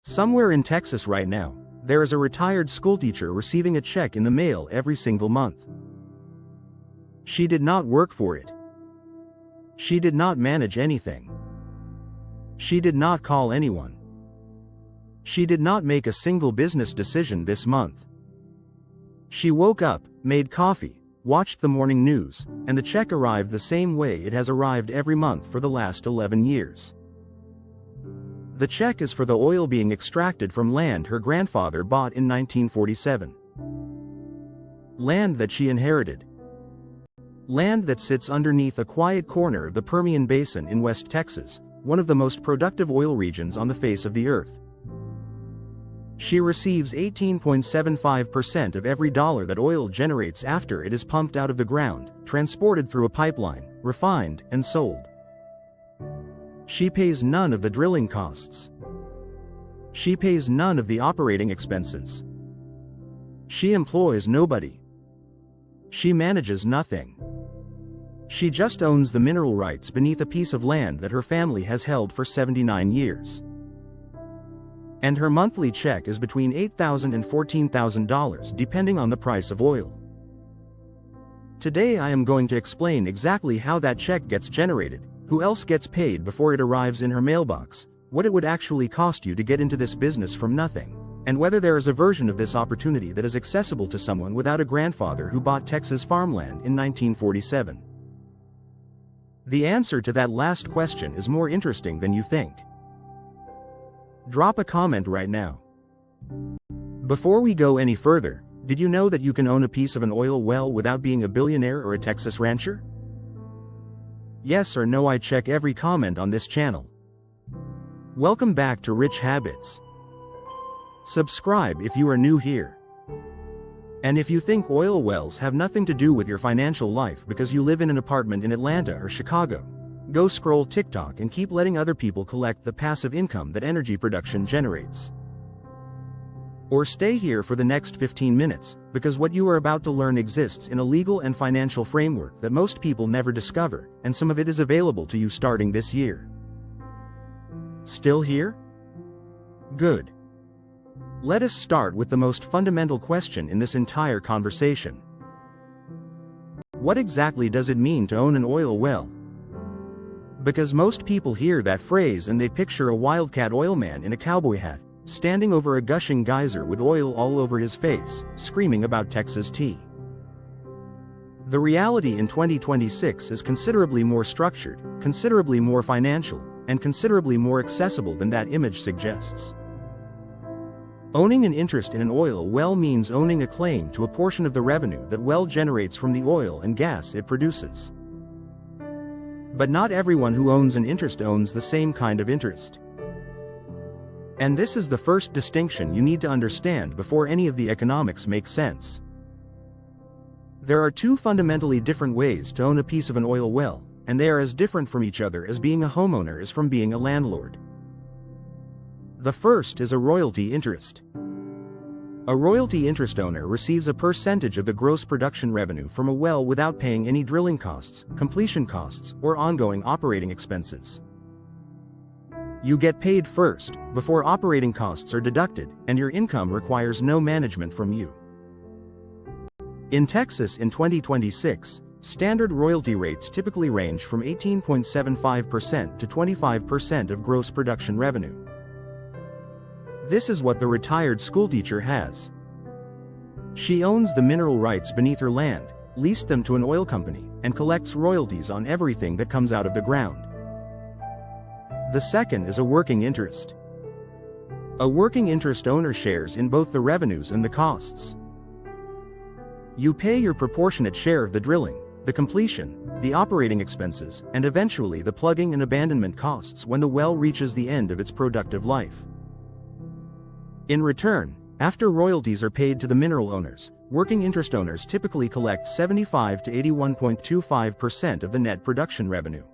Somewhere in Texas right now, there is a retired schoolteacher receiving a check in the mail every single month. She did not work for it. She did not manage anything. She did not call anyone. She did not make a single business decision this month. She woke up, made coffee, watched the morning news, and the check arrived the same way it has arrived every month for the last 11 years. The check is for the oil being extracted from land her grandfather bought in 1947. Land that she inherited. Land that sits underneath a quiet corner of the Permian Basin in West Texas, one of the most productive oil regions on the face of the earth. She receives 18.75% of every dollar that oil generates after it is pumped out of the ground, transported through a pipeline, refined, and sold. She pays none of the drilling costs. She pays none of the operating expenses. She employs nobody. She manages nothing. She just owns the mineral rights beneath a piece of land that her family has held for 79 years. And her monthly check is between $8,000 and $14,000 depending on the price of oil. Today I am going to explain exactly how that check gets generated, who else gets paid before it arrives in her mailbox, what it would actually cost you to get into this business from nothing, and whether there is a version of this opportunity that is accessible to someone without a grandfather who bought Texas farmland in 1947. The answer to that last question is more interesting than you think. Drop a comment right now. Before we go any further, did you know that you can own a piece of an oil well without being a billionaire or a Texas rancher? Yes or no? I check every comment on this channel. Welcome back to Rich Habits. Subscribe if you are new here. And if you think oil wells have nothing to do with your financial life because you live in an apartment in Atlanta or Chicago, go scroll TikTok and keep letting other people collect the passive income that energy production generates. Or stay here for the next 15 minutes, because what you are about to learn exists in a legal and financial framework that most people never discover, and some of it is available to you starting this year. Still here? Good. Let us start with the most fundamental question in this entire conversation. What exactly does it mean to own an oil well? Because most people hear that phrase and they picture a wildcat oilman in a cowboy hat, standing over a gushing geyser with oil all over his face, screaming about Texas tea. The reality in 2026 is considerably more structured, considerably more financial, and considerably more accessible than that image suggests. Owning an interest in an oil well means owning a claim to a portion of the revenue that well generates from the oil and gas it produces. But not everyone who owns an interest owns the same kind of interest. And this is the first distinction you need to understand before any of the economics make sense. There are two fundamentally different ways to own a piece of an oil well, and they are as different from each other as being a homeowner is from being a landlord. The first is a royalty interest. A royalty interest owner receives a percentage of the gross production revenue from a well without paying any drilling costs, completion costs, or ongoing operating expenses. You get paid first, before operating costs are deducted, and your income requires no management from you. In Texas in 2026, standard royalty rates typically range from 18.75% to 25% of gross production revenue. This is what the retired schoolteacher has. She owns the mineral rights beneath her land, leased them to an oil company, and collects royalties on everything that comes out of the ground. The second is a working interest. A working interest owner shares in both the revenues and the costs. You pay your proportionate share of the drilling, the completion, the operating expenses, and eventually the plugging and abandonment costs when the well reaches the end of its productive life. In return, after royalties are paid to the mineral owners, working interest owners typically collect 75 to 81.25% of the net production revenue.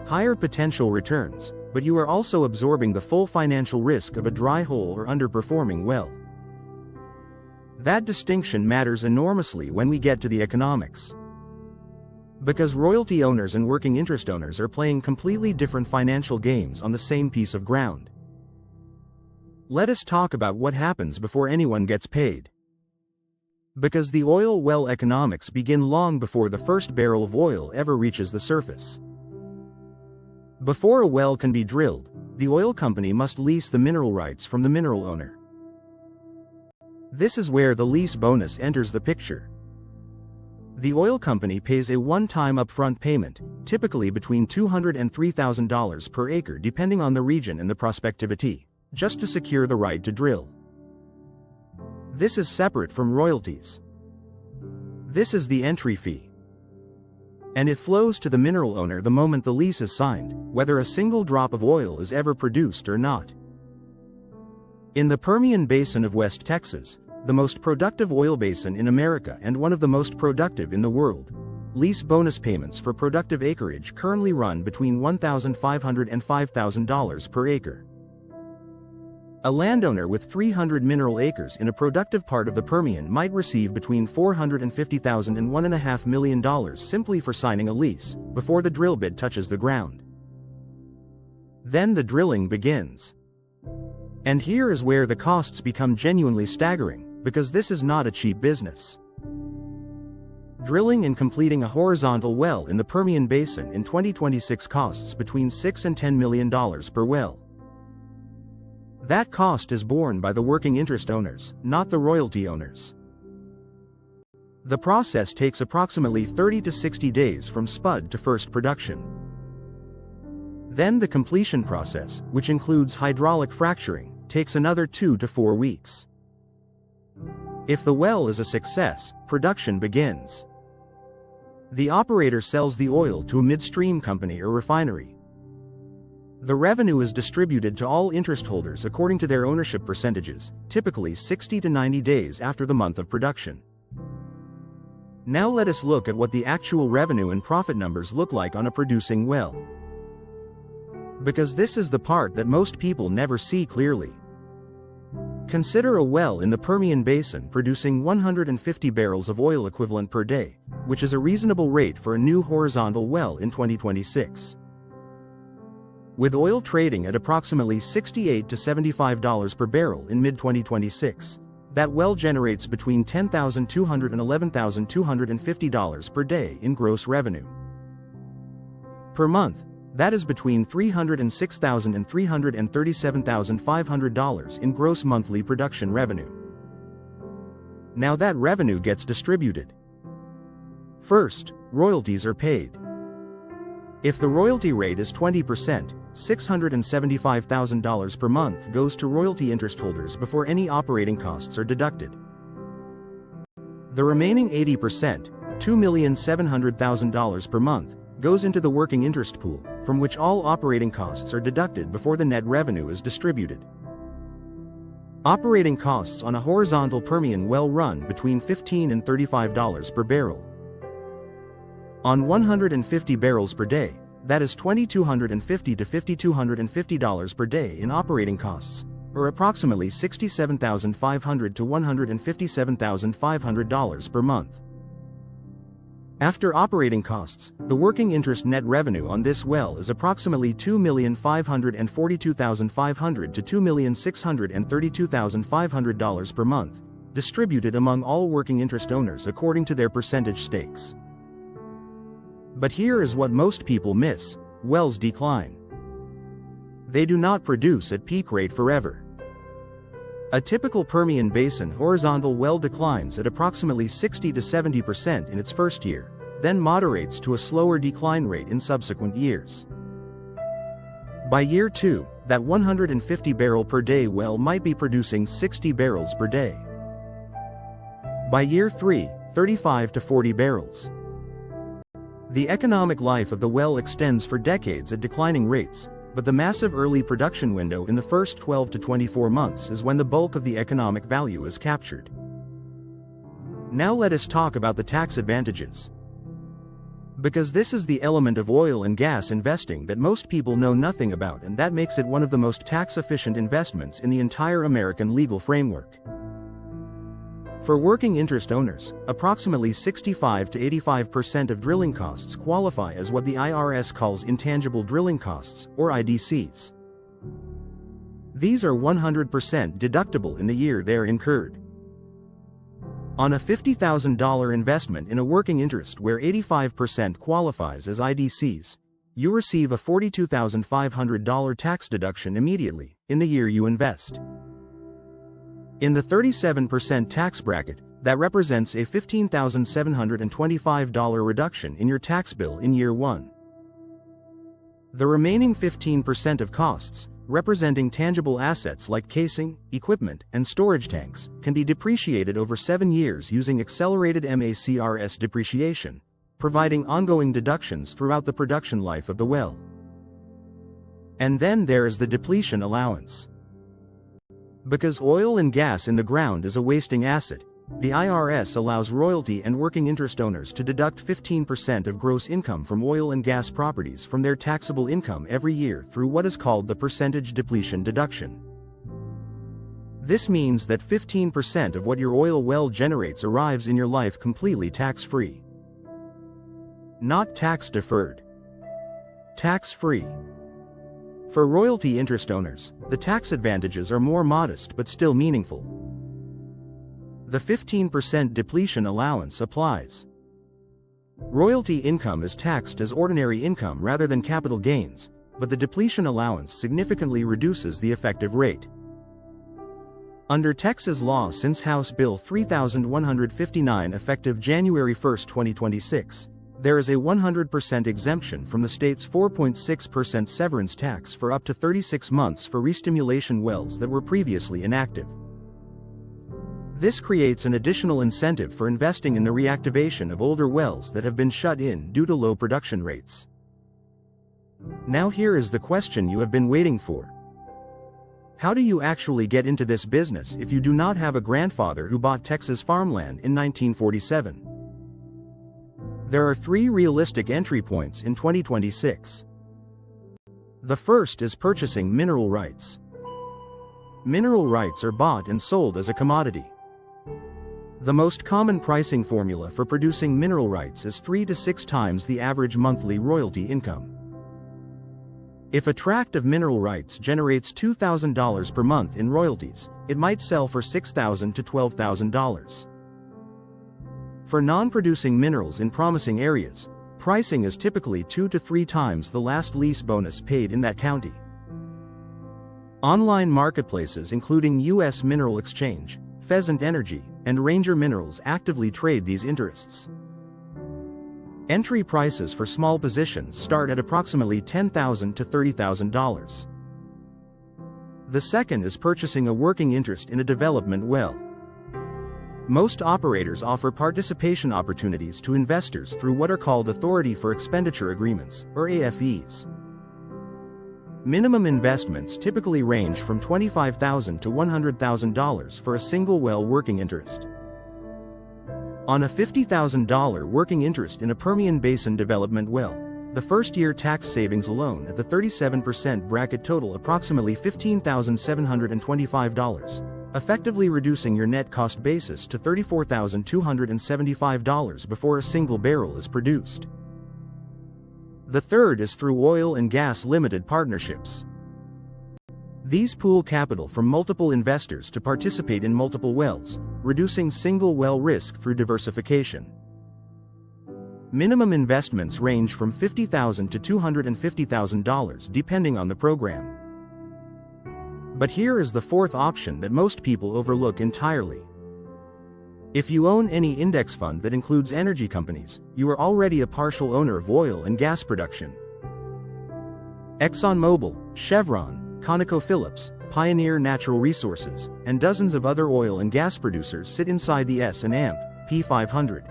Higher potential returns, but you are also absorbing the full financial risk of a dry hole or underperforming well. That distinction matters enormously when we get to the economics. Because royalty owners and working interest owners are playing completely different financial games on the same piece of ground. Let us talk about what happens before anyone gets paid. Because the oil well economics begin long before the first barrel of oil ever reaches the surface. Before a well can be drilled, the oil company must lease the mineral rights from the mineral owner. This is where the lease bonus enters the picture. The oil company pays a one-time upfront payment, typically between $200,000 and $3,000 per acre depending on the region and the prospectivity, just to secure the right to drill. This is separate from royalties. This is the entry fee. And it flows to the mineral owner the moment the lease is signed, whether a single drop of oil is ever produced or not. In the Permian Basin of West Texas, the most productive oil basin in America and one of the most productive in the world, lease bonus payments for productive acreage currently run between $1,500 and $5,000 per acre. A landowner with 300 mineral acres in a productive part of the Permian might receive between $450,000 and $1.5 million simply for signing a lease, before the drill bit touches the ground. Then the drilling begins. And here is where the costs become genuinely staggering, because this is not a cheap business. Drilling and completing a horizontal well in the Permian Basin in 2026 costs between $6 and $10 million per well. That cost is borne by the working interest owners, not the royalty owners. The process takes approximately 30 to 60 days from spud to first production. Then the completion process, which includes hydraulic fracturing, takes another 2 to 4 weeks. If the well is a success, production begins. The operator sells the oil to a midstream company or refinery. The revenue is distributed to all interest holders according to their ownership percentages, typically 60 to 90 days after the month of production. Now let us look at what the actual revenue and profit numbers look like on a producing well. Because this is the part that most people never see clearly. Consider a well in the Permian Basin producing 150 barrels of oil equivalent per day, which is a reasonable rate for a new horizontal well in 2026. With oil trading at approximately $68 to $75 per barrel in mid-2026, that well generates between $10,200 and $11,250 per day in gross revenue. Per month, that is between $306,000 and $337,500 in gross monthly production revenue. Now that revenue gets distributed. First, royalties are paid. If the royalty rate is 20%, $675,000 per month goes to royalty interest holders before any operating costs are deducted. The remaining 80%, $2,700,000 per month, goes into the working interest pool, from which all operating costs are deducted before the net revenue is distributed. Operating costs on a horizontal Permian well run between $15 and $35 per barrel. On 150 barrels per day, that is $2,250 to $5,250 per day in operating costs, or approximately $67,500 to $157,500 per month. After operating costs, the working interest net revenue on this well is approximately $2,542,500 to $2,632,500 per month, distributed among all working interest owners according to their percentage stakes. But here is what most people miss: wells decline. They do not produce at peak rate forever. A typical Permian Basin horizontal well declines at approximately 60 to 70% in its first year, then moderates to a slower decline rate in subsequent years. By year 2, that 150 barrel per day well might be producing 60 barrels per day. By year 3, 35 to 40 barrels. The economic life of the well extends for decades at declining rates, but the massive early production window in the first 12 to 24 months is when the bulk of the economic value is captured. Now let us talk about the tax advantages. Because this is the element of oil and gas investing that most people know nothing about, and that makes it one of the most tax-efficient investments in the entire American legal framework. For working interest owners, approximately 65 to 85% of drilling costs qualify as what the IRS calls intangible drilling costs, or IDCs. These are 100% deductible in the year they're incurred. On a $50,000 investment in a working interest where 85% qualifies as IDCs, you receive a $42,500 tax deduction immediately, in the year you invest. In the 37% tax bracket, that represents a $15,725 reduction in your tax bill in year 1. The remaining 15% of costs, representing tangible assets like casing, equipment, and storage tanks, can be depreciated over 7 years using accelerated MACRS depreciation, providing ongoing deductions throughout the production life of the well. And then there is the depletion allowance. Because oil and gas in the ground is a wasting asset, the IRS allows royalty and working interest owners to deduct 15% of gross income from oil and gas properties from their taxable income every year through what is called the percentage depletion deduction. This means that 15% of what your oil well generates arrives in your life completely tax-free. Not tax-deferred. Tax-free. For royalty interest owners, the tax advantages are more modest but still meaningful. The 15% depletion allowance applies. Royalty income is taxed as ordinary income rather than capital gains, but the depletion allowance significantly reduces the effective rate. Under Texas law since House Bill 3159 effective January 1, 2026, there is a 100% exemption from the state's 4.6% severance tax for up to 36 months for restimulation wells that were previously inactive. This creates an additional incentive for investing in the reactivation of older wells that have been shut in due to low production rates. Now here is the question you have been waiting for. How do you actually get into this business if you do not have a grandfather who bought Texas farmland in 1947? There are 3 realistic entry points in 2026. The first is purchasing mineral rights. Mineral rights are bought and sold as a commodity. The most common pricing formula for producing mineral rights is 3 to 6 times the average monthly royalty income. If a tract of mineral rights generates $2,000 per month in royalties, it might sell for $6,000 to $12,000. For non-producing minerals in promising areas, pricing is typically 2 to 3 times the last lease bonus paid in that county. Online marketplaces including U.S. Mineral Exchange, Pheasant Energy, and Ranger Minerals actively trade these interests. Entry prices for small positions start at approximately $10,000 to $30,000. The second is purchasing a working interest in a development well. Most operators offer participation opportunities to investors through what are called Authority for Expenditure Agreements, or AFEs. Minimum investments typically range from $25,000 to $100,000 for a single well working interest. On a $50,000 working interest in a Permian Basin development well, the first-year tax savings alone at the 37% bracket total approximately $15,725, effectively reducing your net cost basis to $34,275 before a single barrel is produced. The third is through oil and gas limited partnerships. These pool capital from multiple investors to participate in multiple wells, reducing single well risk through diversification. Minimum investments range from $50,000 to $250,000 depending on the program. But here is the fourth option that most people overlook entirely. If you own any index fund that includes energy companies, you are already a partial owner of oil and gas production. ExxonMobil, Chevron, ConocoPhillips, Pioneer Natural Resources, and dozens of other oil and gas producers sit inside the S&P 500.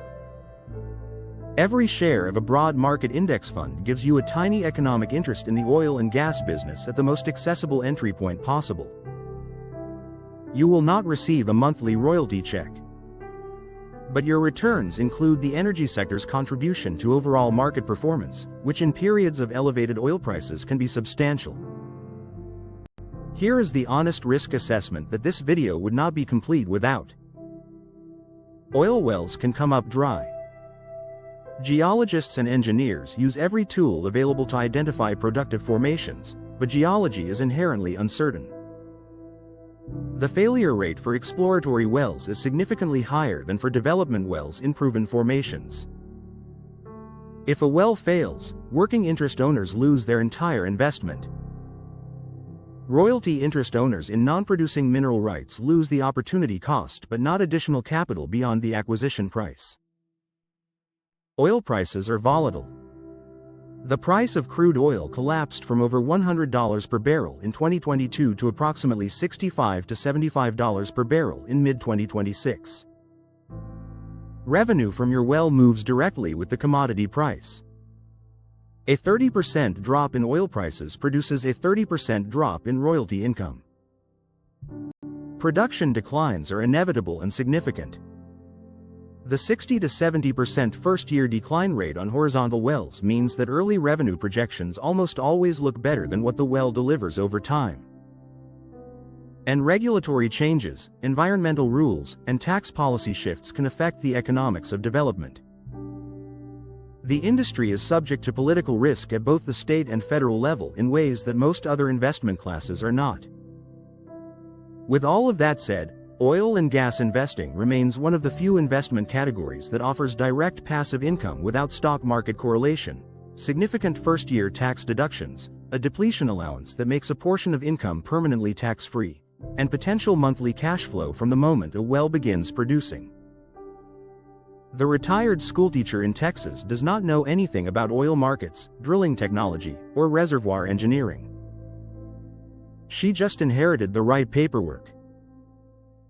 Every share of a broad market index fund gives you a tiny economic interest in the oil and gas business at the most accessible entry point possible. You will not receive a monthly royalty check. But your returns include the energy sector's contribution to overall market performance, which in periods of elevated oil prices can be substantial. Here is the honest risk assessment that this video would not be complete without. Oil wells can come up dry. Geologists and engineers use every tool available to identify productive formations, but geology is inherently uncertain. The failure rate for exploratory wells is significantly higher than for development wells in proven formations. If a well fails, working interest owners lose their entire investment. Royalty interest owners in non-producing mineral rights lose the opportunity cost but not additional capital beyond the acquisition price. Oil prices are volatile. The price of crude oil collapsed from over $100 per barrel in 2022 to approximately $65 to $75 per barrel in mid-2026. Revenue from your well moves directly with the commodity price. A 30% drop in oil prices produces a 30% drop in royalty income. Production declines are inevitable and significant. The 60 to 70% first-year decline rate on horizontal wells means that early revenue projections almost always look better than what the well delivers over time. And regulatory changes, environmental rules, and tax policy shifts can affect the economics of development. The industry is subject to political risk at both the state and federal level in ways that most other investment classes are not. With all of that said, oil and gas investing remains one of the few investment categories that offers direct passive income without stock market correlation, significant first-year tax deductions, a depletion allowance that makes a portion of income permanently tax-free, and potential monthly cash flow from the moment a well begins producing. The retired schoolteacher in Texas does not know anything about oil markets, drilling technology, or reservoir engineering. She just inherited the right paperwork.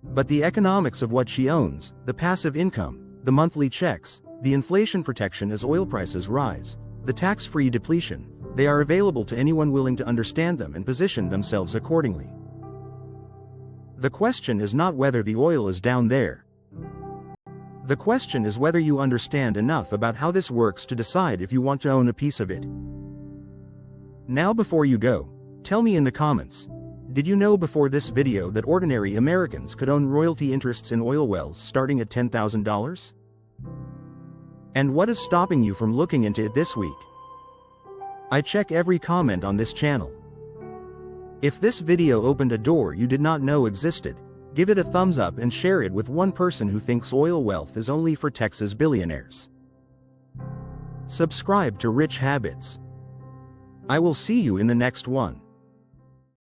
But the economics of what she owns, the passive income, the monthly checks, the inflation protection as oil prices rise, the tax-free depletion, they are available to anyone willing to understand them and position themselves accordingly. The question is not whether the oil is down there. The question is whether you understand enough about how this works to decide if you want to own a piece of it. Now before you go, tell me in the comments, did you know before this video that ordinary Americans could own royalty interests in oil wells starting at $10,000? And what is stopping you from looking into it this week? I check every comment on this channel. If this video opened a door you did not know existed, give it a thumbs up and share it with one person who thinks oil wealth is only for Texas billionaires. Subscribe to Rich Habits. I will see you in the next one.